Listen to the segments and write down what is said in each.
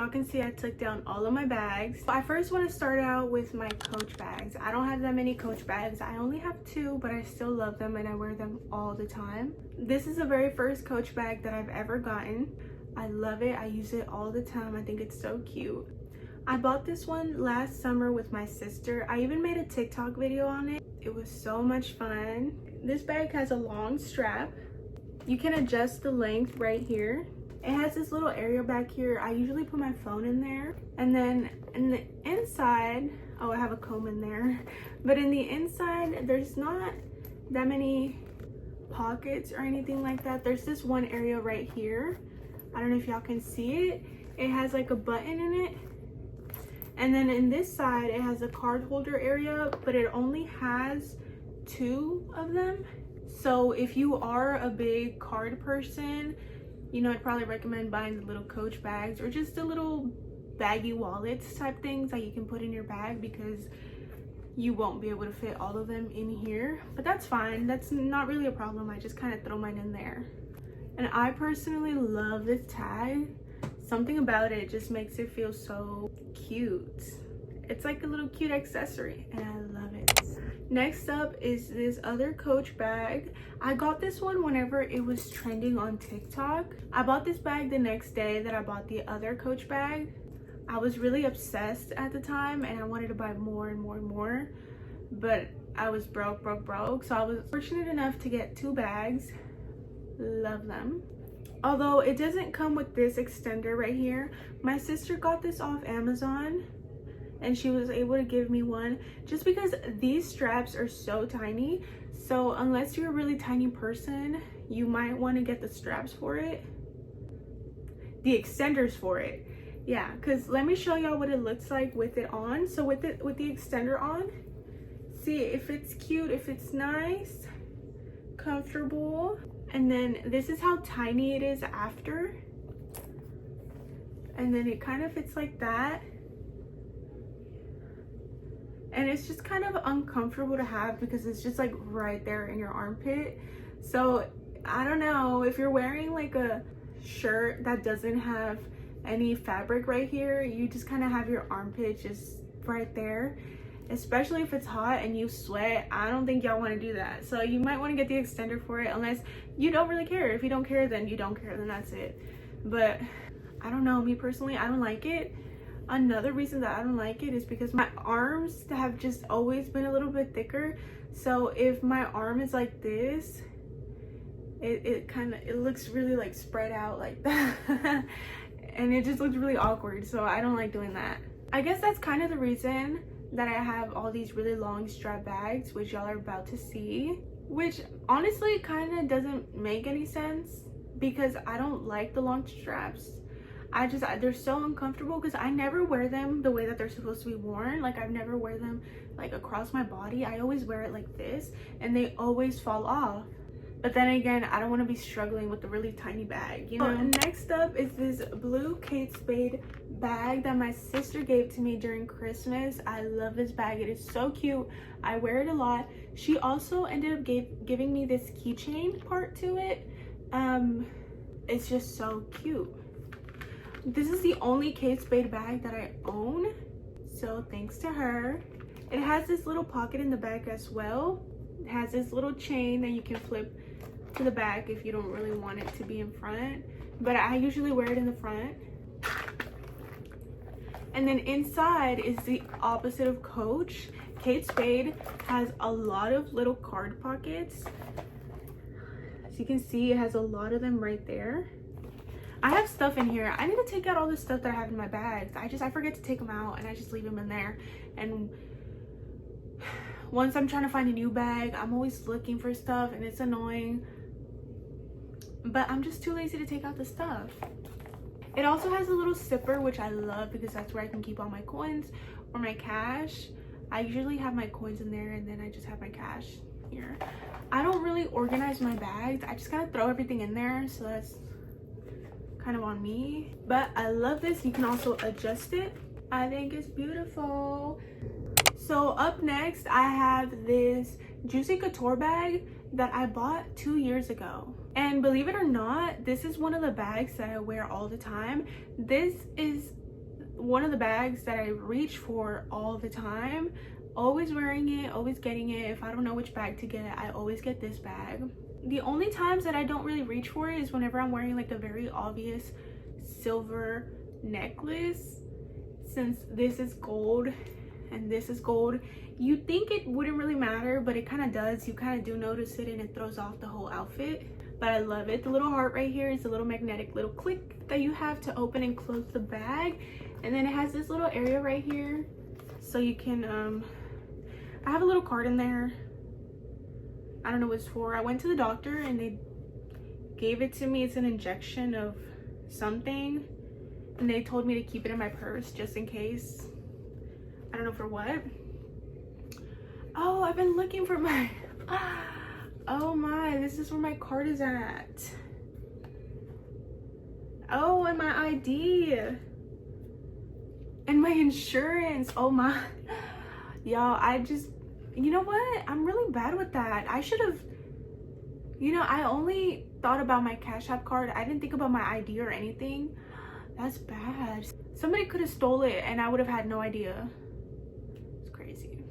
y'all can see, I took down all of my bags. I first want to start out with my Coach bags. I don't have that many Coach bags. I only have 2, but I still love them and I wear them all the time. This is the very first Coach bag that I've ever gotten. I love it. I use it all the time. I think it's so cute. I bought this one last summer with my sister. I even made a TikTok video on it. It was so much fun. This bag has a long strap. You can adjust the length right here. It has this little area back here. I usually put my phone in there. And then in the inside, oh, I have a comb in there. But in the inside, there's not that many pockets or anything like that. There's this one area right here. I don't know if y'all can see it. It has like a button in it. And then in this side, it has a card holder area, but it only has 2 of them. So if you are a big card person, you know, I'd probably recommend buying the little Coach bags or just the little baggy wallets type things that you can put in your bag, because you won't be able to fit all of them in here. But that's fine. That's not really a problem. I just kind of throw mine in there. And I personally love this tag. Something about it just makes it feel so cute. It's like a little cute accessory and I love it. Next up is this other Coach bag. I got this one whenever it was trending on TikTok. I bought this bag the next day that I bought the other Coach bag. I was really obsessed at the time and I wanted to buy more and more and more, but I was broke. So I was fortunate enough to get 2 bags. Love them. Although it doesn't come with this extender right here. My sister got this off Amazon and she was able to give me one just because these straps are so tiny. So unless you're a really tiny person, you might want to get the straps for it, the extenders for it. Yeah, because let me show y'all what it looks like with it on. So with the extender on, see if it's cute, if it's nice, comfortable. And then this is how tiny it is after. And then it kind of fits like that. And it's just kind of uncomfortable to have because it's just like right there in your armpit. So I don't know, if you're wearing like a shirt that doesn't have any fabric right here, you just kind of have your armpit just right there. Especially if it's hot and you sweat, I don't think y'all want to do that. So you might want to get the extender for it, unless you don't really care. If you don't care, then you don't care, then that's it. But I don't know, me personally, I don't like it. Another reason that I don't like it is because my arms have just always been a little bit thicker. So if my arm is like this, it looks really like spread out like that. And it just looks really awkward. So I don't like doing that. I guess that's kind of the reason that I have all these really long strap bags, which y'all are about to see, which honestly kind of doesn't make any sense because I don't like the long straps. They're so uncomfortable because I never wear them the way that they're supposed to be worn. Like, I've never wear them like across my body. I always wear it like this and they always fall off. But then again, I don't want to be struggling with the really tiny bag, you know? Next up is this blue Kate Spade bag that my sister gave to me during Christmas. I love this bag. It is so cute. I wear it a lot. She also ended up giving me this keychain part to it. It's just so cute. This is the only Kate Spade bag that I own, so thanks to her. It has this little pocket in the back as well. It has this little chain that you can flip to the back if you don't really want it to be in front, but I usually wear it in the front. And then inside is the opposite of Coach. Kate Spade has a lot of little card pockets. As you can see, it has a lot of them right there. I have stuff in here. I need to take out all the stuff that I have in my bags. I forget to take them out and I just leave them in there. And once I'm trying to find a new bag, I'm always looking for stuff and it's annoying. But I'm just too lazy to take out the stuff. It also has a little zipper, which I love because that's where I can keep all my coins or my cash. I usually have my coins in there and then I just have my cash here. I don't really organize my bags. I just kind of throw everything in there, so that's kind of on me. But I love this. You can also adjust it. I think it's beautiful. So up next, I have this Juicy Couture bag that I bought 2 years ago. And believe it or not, this is one of the bags that I wear all the time. This is one of the bags that I reach for all the time. Always wearing it, always getting it. If I don't know which bag to get, I always get this bag. The only times that I don't really reach for it is whenever I'm wearing like a very obvious silver necklace. Since this is gold and this is gold, you think it wouldn't really matter, but it kind of does. You kind of do notice it, and it throws off the whole outfit. But I love it. The little heart right here is a little magnetic little click that you have to open and close the bag. And then it has this little area right here, so you can I have a little card in there. I don't know what it's for. I went to the doctor and they gave it to me. It's an injection of something, and they told me to keep it in my purse just in case. I don't know for what. Oh, I've been looking for my oh my, this is where my card is at. Oh, and my ID and my insurance. Oh my, y'all, I just, you know what, I'm really bad with that. I should have, you know, I only thought about my Cash App card. I didn't think about my ID or anything. That's bad. Somebody could have stole it and I would have had no idea. It's crazy.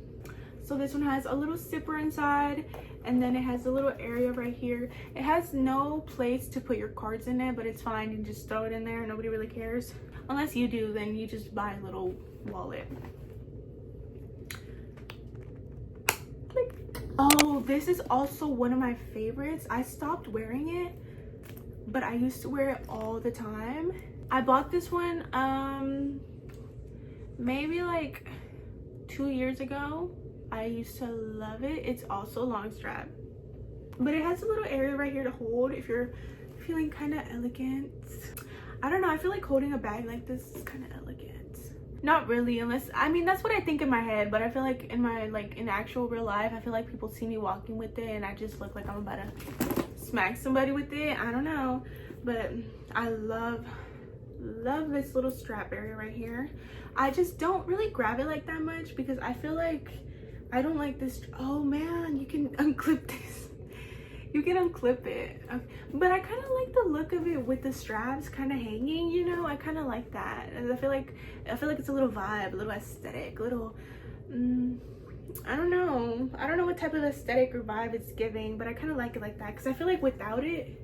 So this one has a little zipper inside, and then it has a little area right here. It has no place to put your cards in it, but it's fine. You just throw it in there. Nobody really cares. Unless you do, then you just buy a little wallet. Click. Oh, this is also one of my favorites. I stopped wearing it, but I used to wear it all the time. I bought this one maybe like 2 years ago. I used to love it. It's also long strap, but it has a little area right here to hold if you're feeling kind of elegant. I don't know, I feel like holding a bag like this is kind of elegant. Not really, unless, I mean, that's what I think in my head, but I feel like in my, like in actual real life, I feel like people see me walking with it and I just look like I'm about to smack somebody with it. I don't know, but I love this little strap area right here. I just don't really grab it like that much because I feel like I don't like this. Oh man, you can unclip this. You can unclip it. Okay. But I kind of like the look of it with the straps kind of hanging, you know. I kind of like that. And I feel like it's a little vibe, a little aesthetic, a little I don't know what type of aesthetic or vibe it's giving, but I kind of like it like that because I feel like without it,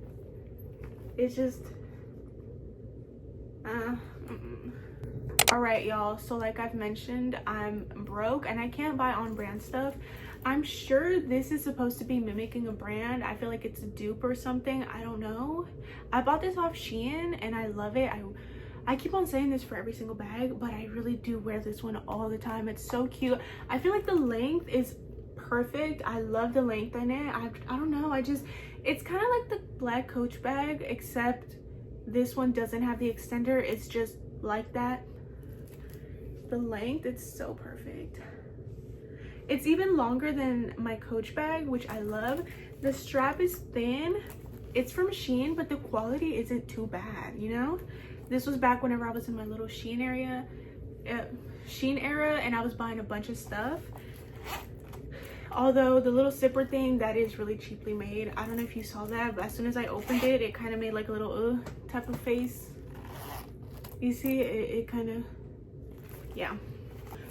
it's just all right, y'all, so like I've mentioned, I'm broke and I can't buy on brand stuff. I'm sure this is supposed to be mimicking a brand. I feel like it's a dupe or something. I don't know. I bought this off Shein and I love it. I keep on saying this for every single bag, but I really do wear this one all the time. It's so cute. I feel like the length is perfect. I love the length in it. I don't know, it's kind of like the black Coach bag, except this one doesn't have the extender. It's just like that. The length, it's so perfect. It's even longer than my Coach bag, which I love. The strap is thin. It's from Shein, but the quality isn't too bad, you know. This was back whenever I was in my little Shein era, and I was buying a bunch of stuff. Although the little zipper thing, that is really cheaply made. I don't know if you saw that, but as soon as I opened it, it kind of made like a little type of face. You see, it kind of, yeah.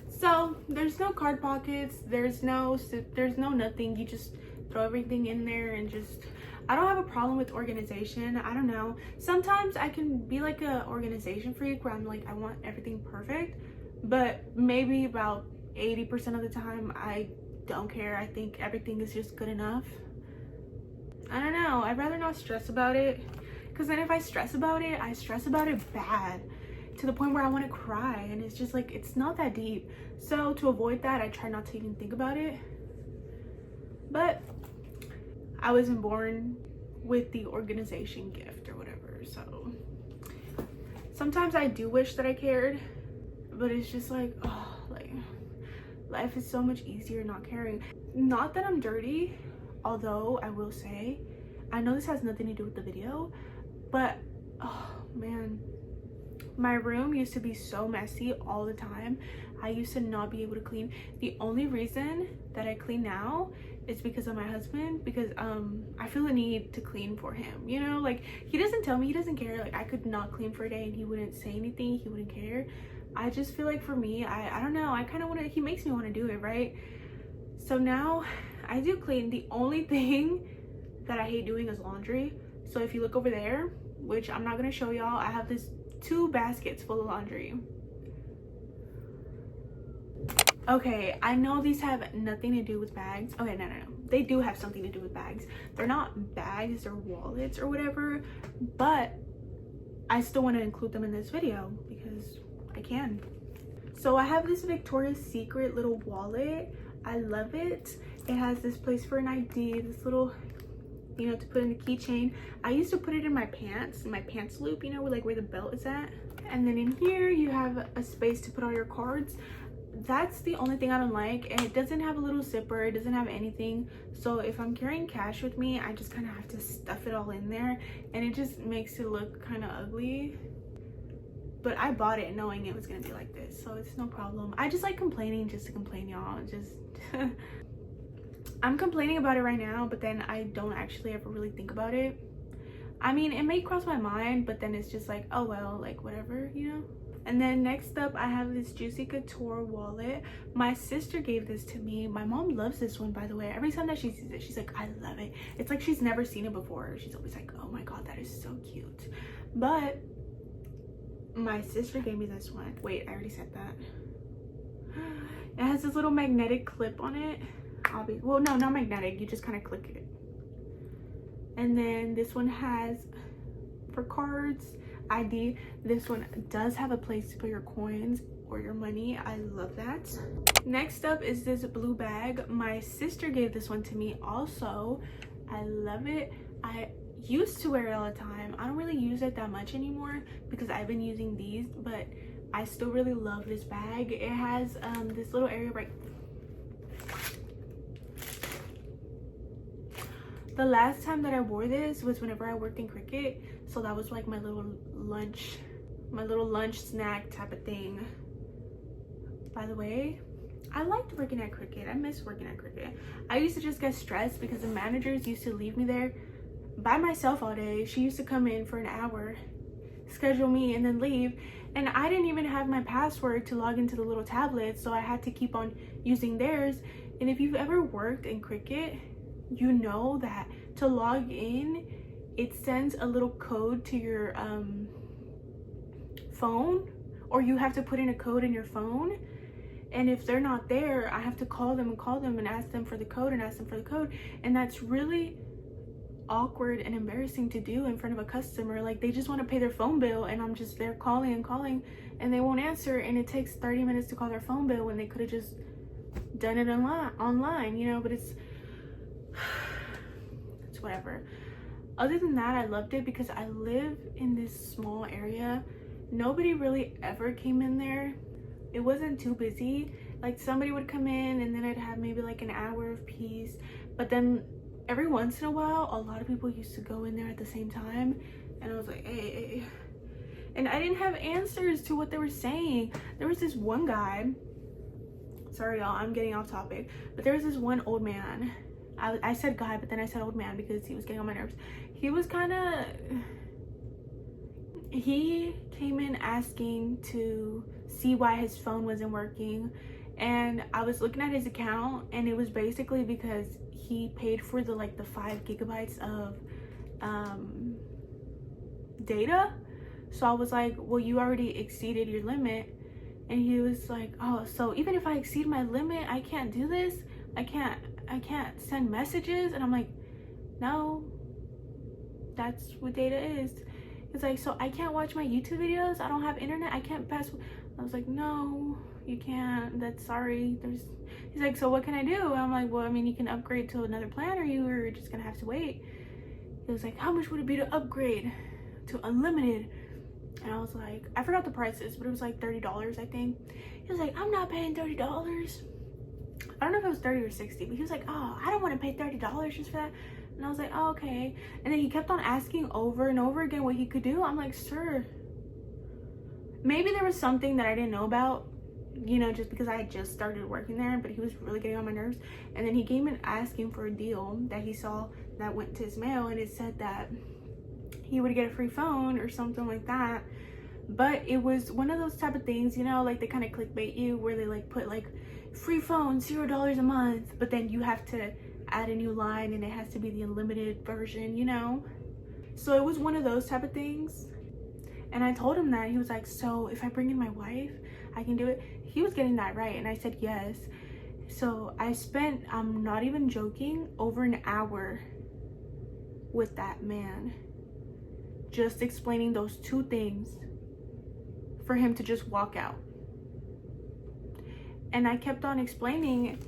So there's no card pockets, there's no nothing. You just throw everything in there and just, I don't have a problem with organization. I don't know, sometimes I can be like a organization freak where I'm like, I want everything perfect, but maybe about 80% of the time I don't care. I think everything is just good enough. I don't know, I'd rather not stress about it, because then if I stress about it, I stress about it bad to the point where I want to cry, and it's just like, it's not that deep. So to avoid that, I try not to even think about it. But I wasn't born with the organization gift or whatever, so sometimes I do wish that I cared, but it's just like, oh, like life is so much easier not caring. Not that I'm dirty, although I will say, I know this has nothing to do with the video, but oh man, my room used to be so messy all the time. I used to not be able to clean. The only reason that I clean now is because of my husband, because I feel a need to clean for him, you know. Like, he doesn't tell me, he doesn't care. Like, I could not clean for a day and he wouldn't say anything, he wouldn't care. I just feel like for me, I don't know, I kind of want to, he makes me want to do it, right? So now I do clean. The only thing that I hate doing is laundry. So if you look over there, which I'm not going to show y'all, I have this 2 baskets full of laundry. Okay, I know these have nothing to do with bags. Okay, no. They do have something to do with bags. They're not bags or wallets or whatever, but I still want to include them in this video because I can. So I have this Victoria's Secret little wallet. I love it. It has this place for an ID, this little, you know, to put in the keychain. I used to put it in my pants loop, you know, like where the belt is at. And then in here you have a space to put all your cards. That's the only thing I don't like, and it doesn't have a little zipper, it doesn't have anything. So if I'm carrying cash with me, I just kind of have to stuff it all in there, and it just makes it look kind of ugly. But I bought it knowing it was gonna be like this, so it's no problem. I just like complaining just to complain, y'all. Just I'm complaining about it right now, but then I don't actually ever really think about it. I mean, it may cross my mind, but then it's just like, oh well, like whatever, you know. And then next up, I have this Juicy Couture wallet. My sister gave this to me. My mom loves this one, by the way. Every time that she sees it, she's like, I love it. It's like she's never seen it before. She's always like, oh my god, that is so cute. But my sister gave me this one. Wait, I already said that. It has this little magnetic clip on it. Well, no, not magnetic. You just kind of click it. And then this one has for cards, ID. This one does have a place to put your coins or your money. I love that. Next up is this blue bag. My sister gave this one to me also. I love it. I used to wear it all the time. I don't really use it that much anymore because I've been using these, but I still really love this bag. It has this little area right. The last time that I wore this was whenever I worked in Cricket, so that was like my little lunch snack type of thing. By the way, I liked working at Cricket. I miss working at Cricket. I used to just get stressed because the managers used to leave me there by myself all day. She used to come in for an hour, schedule me, and then leave, and I didn't even have my password to log into the little tablet, so I had to keep on using theirs. And if you've ever worked in Cricket, you know that to log in, it sends a little code to your phone, or you have to put in a code in your phone, and if they're not there, I have to call them and ask them for the code and that's really awkward and embarrassing to do in front of a customer. Like, they just want to pay their phone bill, and I'm just there calling and they won't answer, and it takes 30 minutes to call their phone bill when they could have just done it online, you know. But it's whatever. Other than that, I loved it because I live in this small area. Nobody really ever came in there. It wasn't too busy. Like, somebody would come in and then I'd have maybe like an hour of peace, but then every once in a while a lot of people used to go in there at the same time, and I was like, hey. And I didn't have answers to what they were saying. There was this one guy, sorry y'all, I'm getting off topic, but there was this one old man. I said guy, but then I said old man because he was getting on my nerves. He came in asking to see why his phone wasn't working, and I was looking at his account, and it was basically because he paid for the 5 gigabytes of data. So I was like, well, you already exceeded your limit. And he was like, oh, so even if I exceed my limit, I can't do this? I can't send messages? And I'm like, no, that's what data is. He's like, so I can't watch my YouTube videos? I don't have internet? I can't pass? I was like, no, you can't. That's sorry. He's like, so what can I do? And I'm like, well, I mean, you can upgrade to another plan, or you're just gonna have to wait. He was like, how much would it be to upgrade to unlimited? And I was like, I forgot the prices, but it was like $30, I think. He was like, I'm not paying $30. I don't know if it was 30 or 60, but he was like, oh, I don't want to pay $30 just for that. And I was like, oh, okay. And then he kept on asking over and over again what he could do. I'm like, sir, maybe there was something that I didn't know about, you know, just because I had just started working there, but he was really getting on my nerves. And then he came in asking for a deal that he saw that went to his mail, and it said that he would get a free phone or something like that. but it was one of those type of things, you know, like they kind of clickbait you where they like put like free phone, $0 a month, but then you have to add a new line and it has to be the unlimited version, you know. So it was one of those type of things. And I told him that. He was like, so if I bring in my wife, I can do it. He was getting that right, and I said yes. So I spent, I'm not even joking, over an hour with that man, just explaining those two things for him to just walk out. And I kept on explaining,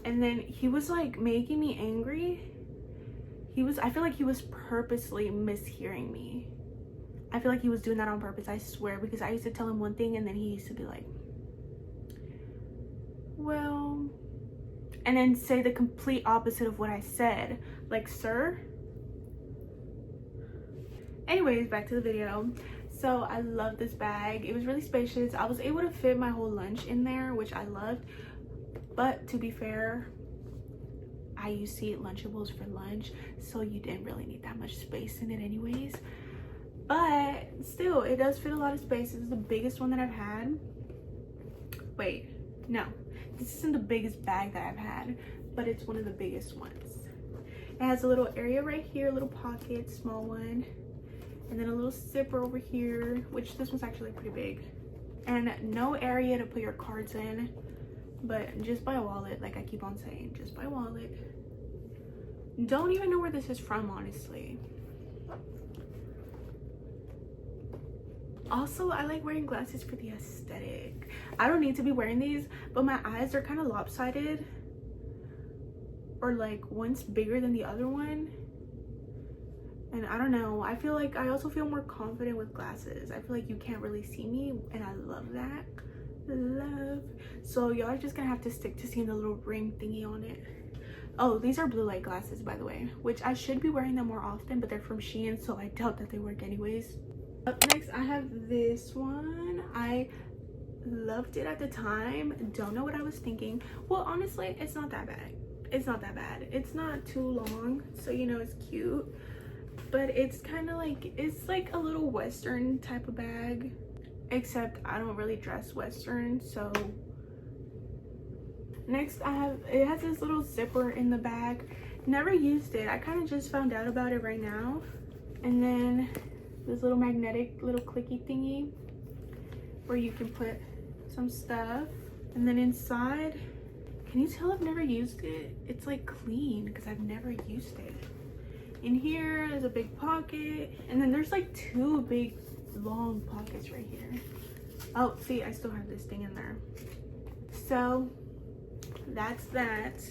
and then he was like making me angry. I feel like he was purposely mishearing me. I feel like he was doing that on purpose, I swear, because I used to tell him one thing and then he used to be like, well, and then say the complete opposite of what I said. Like, sir? Anyways, back to the video. So I love this bag. It was really spacious. I was able to fit my whole lunch in there, which I loved. But to be fair, I used to eat Lunchables for lunch, so you didn't really need that much space in it anyways. But still, it does fit a lot of space. This is the biggest one that I've had. Wait, no. This isn't the biggest bag that I've had, but it's one of the biggest ones. It has a little area right here, a little pocket, small one. And then a little zipper over here, which this one's actually pretty big. And no area to put your cards in, but just buy a wallet, like I keep on saying, just buy a wallet. Don't even know where this is from, honestly. Also, I like wearing glasses for the aesthetic. I don't need to be wearing these, but my eyes are kind of lopsided, or like one's bigger than the other one. And I don't know, I feel like I also feel more confident with glasses. I feel like you can't really see me, and I love that. Love. So y'all are just gonna have to stick to seeing the little ring thingy on it. Oh, these are blue light glasses, by the way, which I should be wearing them more often, but they're from Shein, so I doubt that they work anyways. Up next, I have this one. I loved it at the time. Don't know what I was thinking. Well, honestly, it's not that bad. It's not that bad. It's not too long, so you know it's cute. But it's kind of like, it's like a little Western type of bag, except I don't really dress Western. So next it has this little zipper in the back. Never used it. I kind of just found out about it right now. And then this little magnetic little clicky thingy where you can put some stuff. And then inside, can you tell I've never used it? It's like clean because I've never used it. In here is a big pocket, and then there's like two big long pockets right here. Oh, see, I still have this thing in there. So that's that.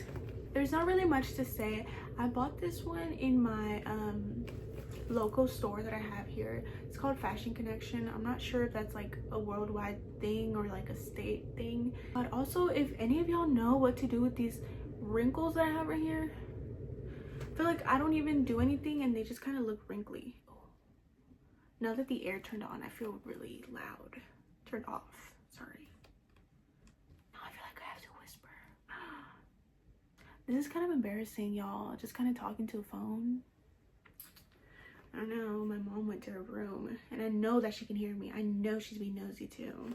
There's not really much to say. I bought this one in my local store that I have here. It's called Fashion Connection. I'm not sure if that's like a worldwide thing or like a state thing, but also if any of y'all know what to do with these wrinkles that I have right here. I feel like I don't even do anything and they just kind of look wrinkly. Now that the air turned on, I feel really loud. Turned off, sorry. Now I feel like I have to whisper. This is kind of embarrassing, y'all. Just kind of talking to a phone. I don't know, my mom went to her room and I know that she can hear me. I know she's being nosy too.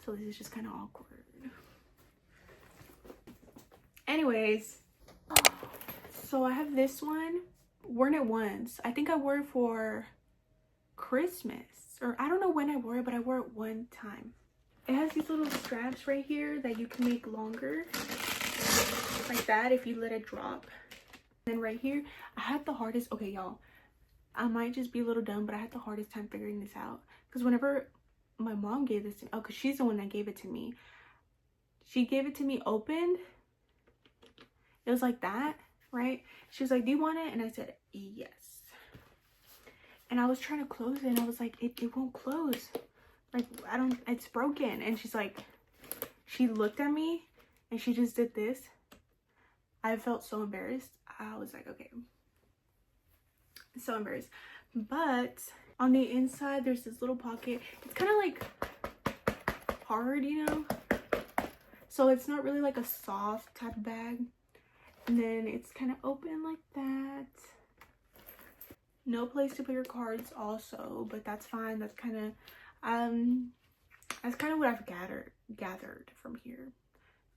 So this is just kind of awkward. Anyways. So I have this one, worn it once. I think I wore it for Christmas, or I don't know when I wore it, but I wore it one time. It has these little straps right here that you can make longer, like that if you let it drop. And then right here, I had the hardest, okay y'all, I might just be a little dumb, but I had the hardest time figuring this out. Because whenever my mom gave this to me, oh, because she's the one that gave it to me. She gave it to me opened. It was like that. Right, she was like, do you want it? And I said yes. And I was trying to close it and I was like, it won't close, like I don't, it's broken. And she's like, she looked at me and she just did this. I felt so embarrassed. I was like, okay, so embarrassed. But on the inside there's this little pocket. It's kind of like hard, you know, so it's not really like a soft type of bag. And then it's kind of open like that. No place to put your cards also, but that's fine. That's kind of, That's kind of what I've gathered from here.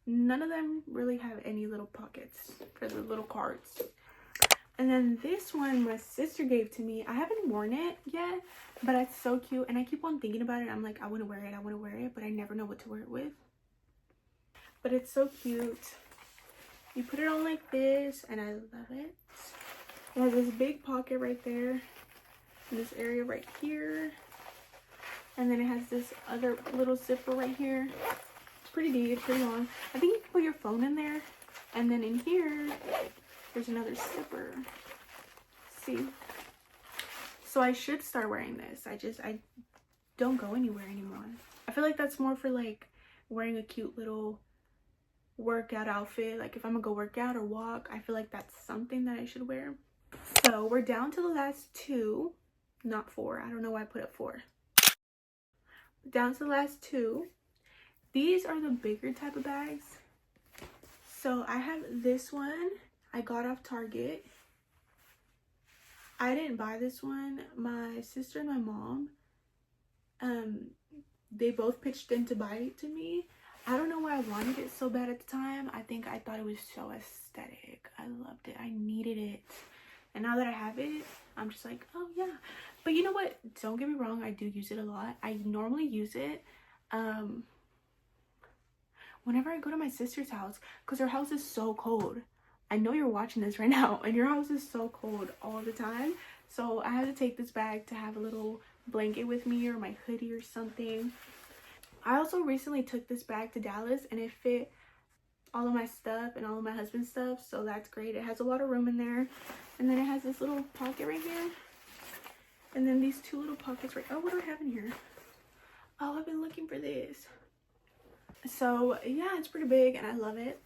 None of them really have any little pockets for the little cards. And then this one my sister gave to me. I haven't worn it yet, but it's so cute. And I keep on thinking about it. I'm like, I want to wear it. I want to wear it. But I never know what to wear it with. But it's so cute. You put it on like this. And I love it. It has this big pocket right there. And this area right here. And then it has this other little zipper right here. It's pretty deep. It's pretty long. I think you can put your phone in there. And then in here, there's another zipper. See? So I should start wearing this. I don't go anywhere anymore. I feel like that's more for like wearing a cute little workout outfit. Like if I'm gonna go work out or walk, I feel like that's something that I should wear. So we're down to the last two, not four. I don't know why I put up four. Down to the last two. These are the bigger type of bags. So I have this one. I got off Target. I didn't buy this one. My sister and my mom, they both pitched in to buy it to me. I don't know why I wanted it so bad at the time. I think I thought it was so aesthetic. I loved it. I needed it. And now that I have it, I'm just like, oh yeah. But you know what? Don't get me wrong. I do use it a lot. I normally use it whenever I go to my sister's house because her house is so cold. I know you're watching this right now and your house is so cold all the time. So I had to take this bag to have a little blanket with me or my hoodie or something. I also recently took this bag to Dallas and it fit all of my stuff and all of my husband's stuff. So that's great. It has a lot of room in there. And then it has this little pocket right here. And then these two little pockets right. Oh, what do I have in here? Oh, I've been looking for this. So yeah, it's pretty big and I love it.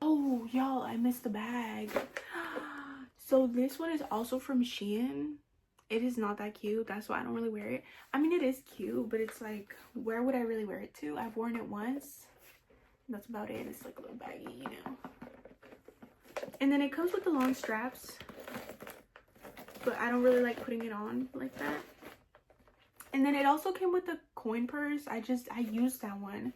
Oh, y'all, I missed the bag. So this one is also from Shein. It is not that cute. That's why I don't really wear it. I mean, it is cute, but it's like, where would I really wear it to? I've worn it once. That's about it. It's like a little baggy, you know. And then it comes with the long straps. But I don't really like putting it on like that. And then it also came with a coin purse. I used that one.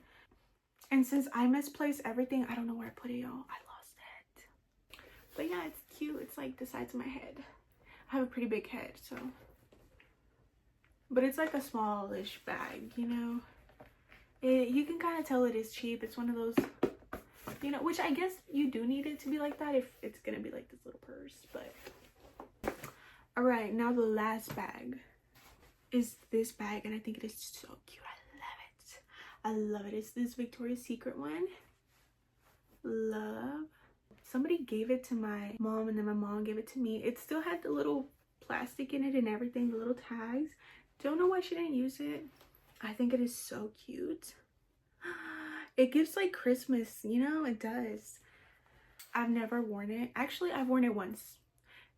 And since I misplaced everything, I don't know where I put it, y'all. I lost it. But yeah, it's cute. It's like the sides of my head. I have a pretty big head, so. But it's like a smallish bag, you know. You can kind of tell it is cheap. It's one of those, you know, which I guess you do need it to be like that if it's going to be like this little purse. But, all right, now the last bag is this bag. And I think it is so cute. I love it. It's this Victoria's Secret one. Love. Somebody gave it to my mom and then my mom gave it to me. It still had the little plastic in it and everything, the little tags. Don't know why she didn't use it. I think it is so cute. It gives like Christmas, you know, it does. I've never worn it. Actually, I've worn it once.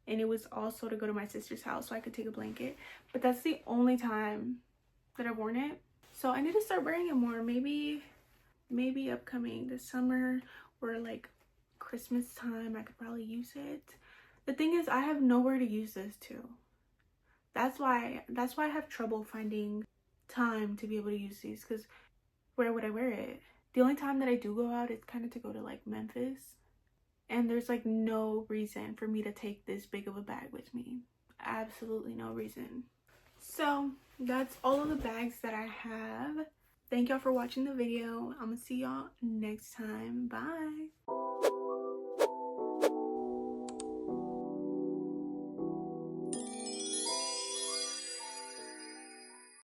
And it was also to go to my sister's house so I could take a blanket. But that's the only time that I've worn it. So I need to start wearing it more. Maybe upcoming this summer or like Christmas time, I could probably use it. The thing is, I have nowhere to use this to. That's why I have trouble finding time to be able to use these, because where would I wear it? The only time that I do go out is kind of to go to like Memphis. And there's like no reason for me to take this big of a bag with me. Absolutely no reason. So that's all of the bags that I have. Thank y'all for watching the video. I'm gonna see y'all next time. Bye.